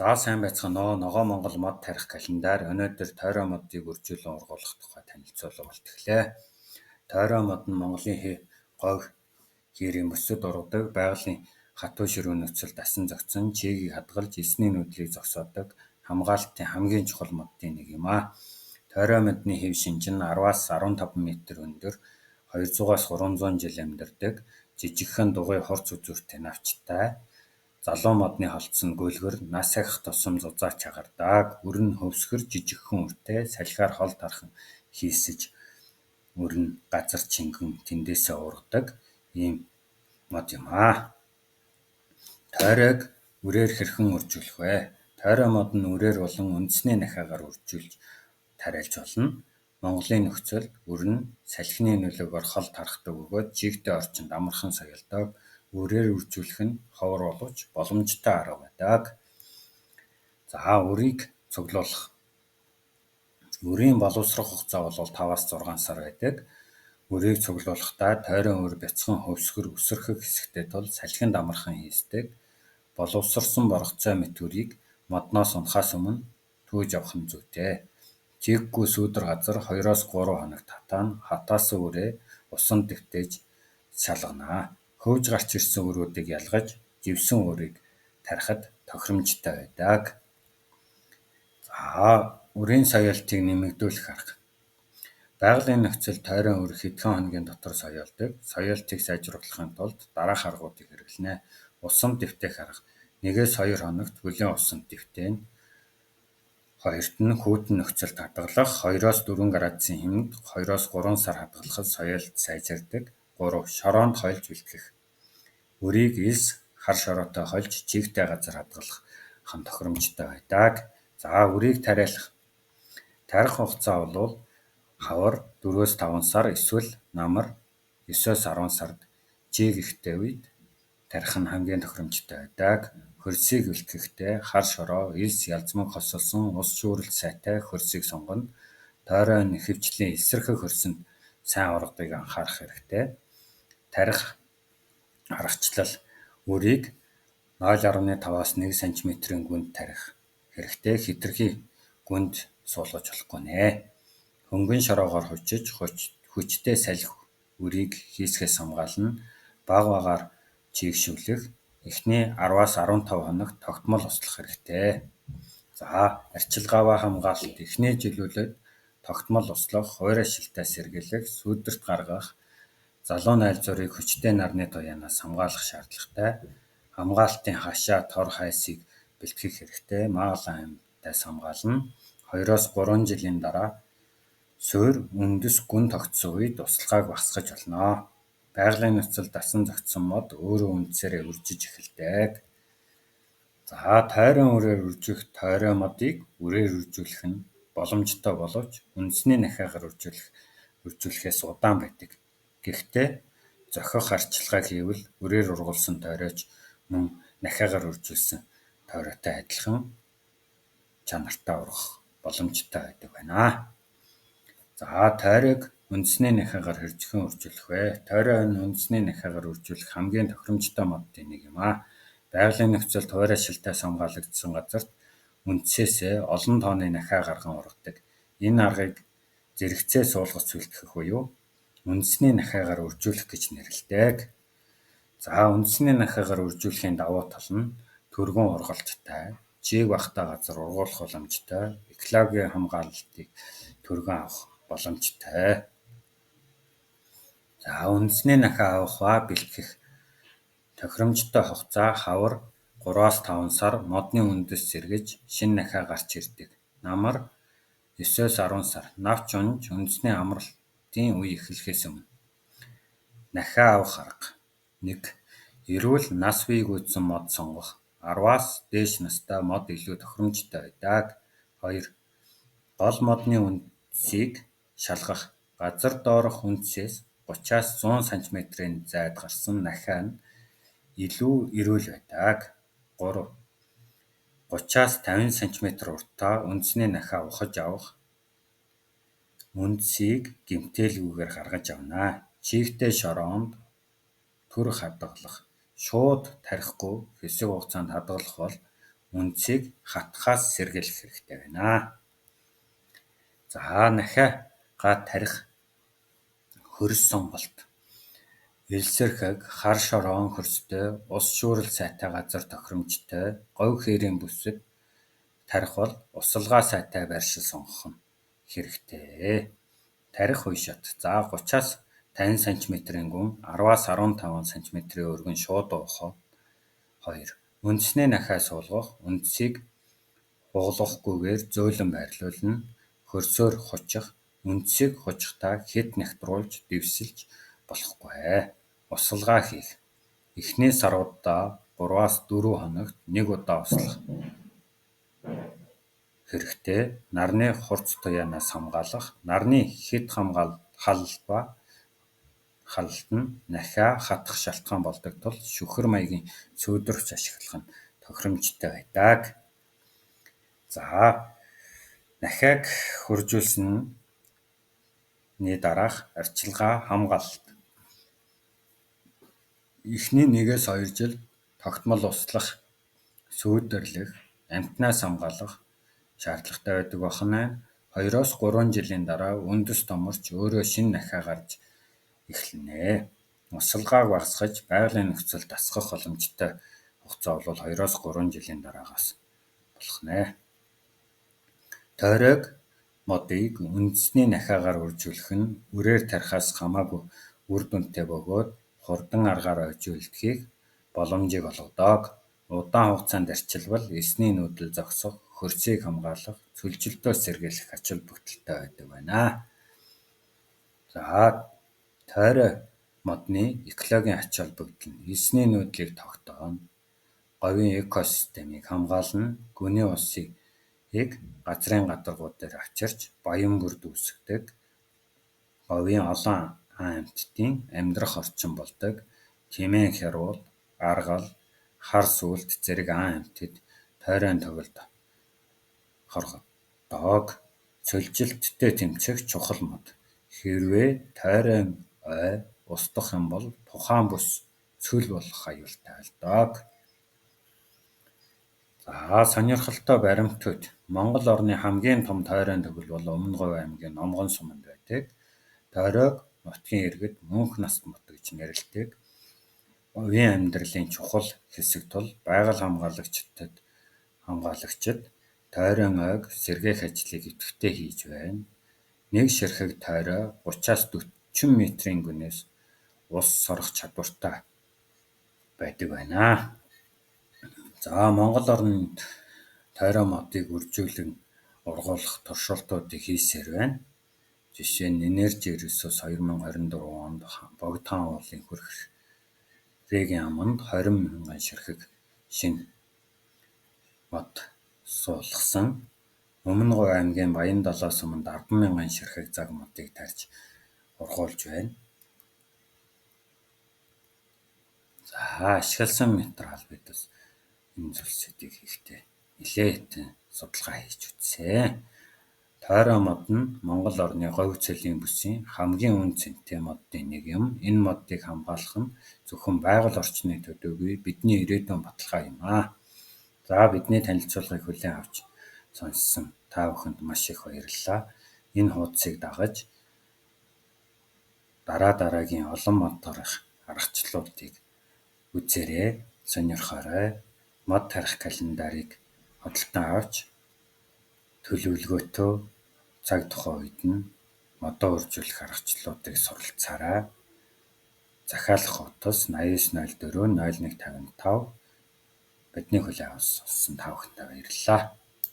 За сайн байцгаана уу. Ногоо Монгол мод тарих календар өнөөдөр тойроо модыг үржүүлэн ургуулах тухай танилцуулга болтглээ. Тойроо мод нь Монголын говь хийрийн бүсэд ургадаг, байгалийн хатуу ширүүн нөхцөл дасан зохицон, чийгийг хадгалж, эсний нүүдлийг зогсоодог хамгаалалтын хамгийн чухал модын нэг юм аа. Тойроо модны хэв шинж нь 10-аас 15 м өндөр, 200-аас 300 жил амьдардаг, жижигхэн дугуй хурц үзүүртэй навчтай. Залуу модны холц нь гөлгөр, нас ахих тусам зузааж чагардаг, үр нь хөвсгөр, жижигхэн үртэй, салхиар хол тархан хийсэж, үр нь газар чингэн тэндээсээ ургадаг ийм мод юм аа. Тойрог үрээр хэрхэн үржүүлэх вэ? Тойроо мод нь үрээр болон үндэсний нахаагаар үржүүлж тариалж болно. Монголын нөхцөлд үр нь салхины нөлөөгөөр хол тархдаг бөгөөд жигтэй орчинд амархан соёлдог. Үрээр үржүүлэх нь ховор боловч боломжтой арга байдаг. За үрийг цуглуулах. Үрийн боловсрох хугацаа бол 5-аас 6 сар байдаг. Үрийг цуглуулахдаа тойрон үр бяцхан хөвсгөр өсөрхөх хэсэгтэй тул салхинд амархан хийсдэг. Боловсрсон боргоцой мэт үрийг модноос унахаас өмнө түүж авах нь зүйтэй. Жиггүй сүүдэр газар 2-3 хоног татаана хатаасан үрээ усан дэвтээж шалганаа. Хөвж гарч ирсэн үрүүдийг ялгаж, живсэн үрийг тарихад тохиромжтой байдаг. За үрийн соёлтыг нэмэгдүүлэх арга. Байгалийн нөхцөл тойрон үр хэдхэн хоногийн дотор соёолдог. Соёлтыг сайжруулахын тулд дараах аргуудыг хэрэглэнэ. Усан дэвтэх арга. 1-2 хоногт бүлээн усан дэвтээн. Хоёрт нь хүйтэн нөхцөлд хадгалах. 2-4 градусын хэмнэлд 2-3 сар хадгалахад соёлт сайжирдаг. 3. Шороонд хольж бэлтгэх. Үрийг элс, хар шороотой хольж чигтэй газар хадгалах хан тохиромжтой байдаг. За үрийг тариалах. Тарих хугацаа бол хавар 4-5 сар эсвэл намар 9-10 сард жиг ихтэй үед тарих нь хамгийн тохиромжтой байдаг. Хөрсийг бэлтгэхдээ хар шороо, элс, ялзмаг хосолсон, ус шүүрэлт сайтай хөрсийг сонгоно. Тойрон ихэвчлэн эсрэгэх хөрсөнд сайн ургадыг анхаарах хэрэгтэй. Тарих аргачлал. Үрийг 0.5-аас 1 см-ийн гүнд тарих хэрэгтэй. Хэтэрхий гүнд суулгаж болохгүй нэ. Хөнгөн шороогоор хучиж, хүчтэй салхи үрийг хийсгээс хамгаална. Бага багаар чийгшүүлэх. Эхний 10-аас 15 хоног тогтмол услах хэрэгтэй. За арчилгааваа хамгаалалт. Эхний жилүүлээд тогтмол услах, хуурай шилтээ сэргийлэх, сүүдэрт гаргах, залуу найлзуурыг хүчтэй нарны туяанаас хамгаалах шаардлагатай. Хамгаалтын хашаа, тор хайсыг бэлтгэх хэрэгтэй. Магадлан амьтаас хамгаална. 2-3 жилийн дараа суур үндэс гүн тогтсон үед услахааг багасгаж болно. Байгалийн нөхцөл дасан зохицсон мод өөрөө үндсээрээ үржиж эхэлдэг. За тойрон үрээр үржих тойроо модыг үрээр үржүүлэх нь боломжтой боловч үндэсний нахаагаар үржүүлэхээс удаан байдаг. Гэхдээ зохих арчилгааг хийвэл үрээр ургуулсан тойрооч мөн нахаагаар үржүүлсэн тойроотой адилхан чанартай ургах боломжтой байдаг байна. За тойрог үндэсний нахаагаар хэрхэн үржүүлэх вэ? Тойроо үндэсний нахаагаар үржүүлэх хамгийн тохиромжтой модын нэг юм аа. Байгалийн нөхцөлд хуурай шилтээс хамгаалагдсан газарт үндсээсээ олон тооны нахаа гарган ургадаг. Энэ аргыг зэрэгцээ суулгаж бэлтгэх буюу үндэсний нахаагаар үржүүлэх гэж нэрлэдэг. За үндэсний нахаагаар үржүүлэхийн давуу тал нь түргэн ургалттай, жиг багтаа газар ургуулах боломжтой, экологийн хамгаалалтыг түргэн авах боломжтой. За үндэсний нахаа авах ба бэлтгэх тохиромжтой хугацаа хавар 3-5 сар модны үндэс сэргэж шинэ нахаа гарч ирдэг. Намар 9-10 сар навч унж үндэсний амралтын үе эхлэхээс өмнө. Нахаа авах арга. 1. Эрүүл нас бий гүйцсэн мод сонгох. 10-аас дээш настай мод илүү тохиромжтой байдаг. 2. Гол модны үндсийг шалгах. Газар доорх үндсээс 30-аас 100 см-ийн зайд гарсан нахаа нь илүү эрүүл байдаг. 3. 30-аас 50 см уртаа үндэсний нахаа ухаж авах. Үндсийг гэмтээлгүйгээр гаргаж авна. Чигтэй шороонд түр хадгалах. Шууд тарихгүй хэсэг хугацаанд хадгалах бол үндсийг хатгаас сэргийлэх хэрэгтэй байна. За нахиагаа тарих хөрс сонголт. Элсэрхэг, хар шорон хөрстэй, ус шүүрэл сайтай газар тохиромжтой, говь хээрийн бүсэд тарих бол усалгаа сайтай байршил сонгох нь хэрэгтэй. Тарих үе шат. За 30-аас 50 см-ийн гүн 10-аас 15 см-ийн өргөн шууд уухаа. 2. Үндснээ нахиа суулгах. Үндсийг хугалахгүйгээр зөөлөн байрлуулна. Хөрсөөр хучих. Үндсийг хужихдаа хэд нягтруулж дэвсэлж болохгүй. Усалгаа хийх. Эхний саруудаа 3-аас 4 хоногт нэг удаа услах хэрэгтэй. Нарны хурц туяанаас хамгаалах. Нарны хэд халалт нь нахиа хатах шалтгаан болдог тул шүхэр маягийн сүйдвэрч ашиглах нь тохиромжтой байдаг. За нахиаг хөржүүлсэний дараах арчилгаа хамгаалалт. Эхний 1-ээс 2 жил тогтмол услах, сүйдэрлэх, амьтнаас хамгаалах шаардлагатай байдаг бохно. 2-оос 3 жилийн дараа үндэс томорч өөрөө шинэ нахиа гарч эхэлнэ. Усалгааг багасгаж байгалийн нөхцөл дасгах боломжтой хугацаа бол 2-оос 3 жилийн дараагаас болох нэ. Тойрог модыг үндэсний нахиагаар үржүүлэх нь үрээр тарихаас хамаагүй үр дүнтэй бөгөөд хурдан аргаар ойжуулдгийг боломжийг олгодог. Удаан хугацаанд арчилбал эсний нүүдэл зогсох, хөрсийг хамгаалах, цөлжилтөө сэргийлэх ач холбогдолтой байдаг байна. За тойрог модны экологийн ач холбогдол нь эсний нүүдлийг тогтооно, говийн экосистемийг хамгаална, гүний усыг газрын гадаргуу дээр авчирч баян бүрд үүсгэдэг, говийн олон амьтдын амьдрах орчин болдог, чимээн хяруул, аргал, хар сүлд зэрэг амьтад тойрон тоглолт хоргодог. Цөлжилттэй тэмцэх чухал мод. Хэрвээ тойрон ой устдах юм бол тухайн бүс цөл болох аюултай болдог. За сонирхолтой баримтууд. Монгол орны хамгийн том тойрон төгөл бол Өмнөговь аймгийн Номгон суманд байдаг. Тойрог нутгийн иргэд мөнх наст мод гэж нэрлэдэг. Говийн амьдралын чухал хэсэг тул байгаль хамгаалагчид тойрон ойг сэргээх ажлыг идэвхтэй хийж байна. Нэг ширхэг тойроо 30-аас 40 метрийн гүнээс ус сорох чадвартай байдаг байна. За Монгол орнд тойроо модыг үржүүлэн ургуулах туршилтуудыг хийсээр байна. Жишээ нь Energy Resource 2024 онд Богд хаан уулын хүрхрээгийн аманд 20 мянган ширхэг шинэ мод суулгасан. Өмнөговь аймгийн Баян-Далай суманд 10 мянган ширхэг заг модыг тарьж ургуулж байна. За ашигласан материал бид бас энэ зүйлсүүдийг хийхдээ нэлээд судалгаа хийж үзсэн. Тойроо мод нь Монгол орны говь цэлийн бүсийн хамгийн үн цэнэтэй модын нэг юм. Энэ модыг хамгаалах нь зөвхөн байгаль орчны төдийгүй бидний ирээдүйн баталгаа юм аа. За бидний танилцуулгыг хүлээн авч сонссон та бүхэнд маш их баярлалаа. Энэ хуудсыг дагаж дараагийн олон мод тарих аргачлалуудыг үзээрэй, сонирхоорой. Мод тарих календарыг худалдан авч төлөвлөгөөтөө цаг тухайн үед нь модоо үржүүлэх аргачлалуудыг суралцаарай. Захиалах утас 8904 0155 бидний хүлээн авсан та бүхэнд баярлалаа.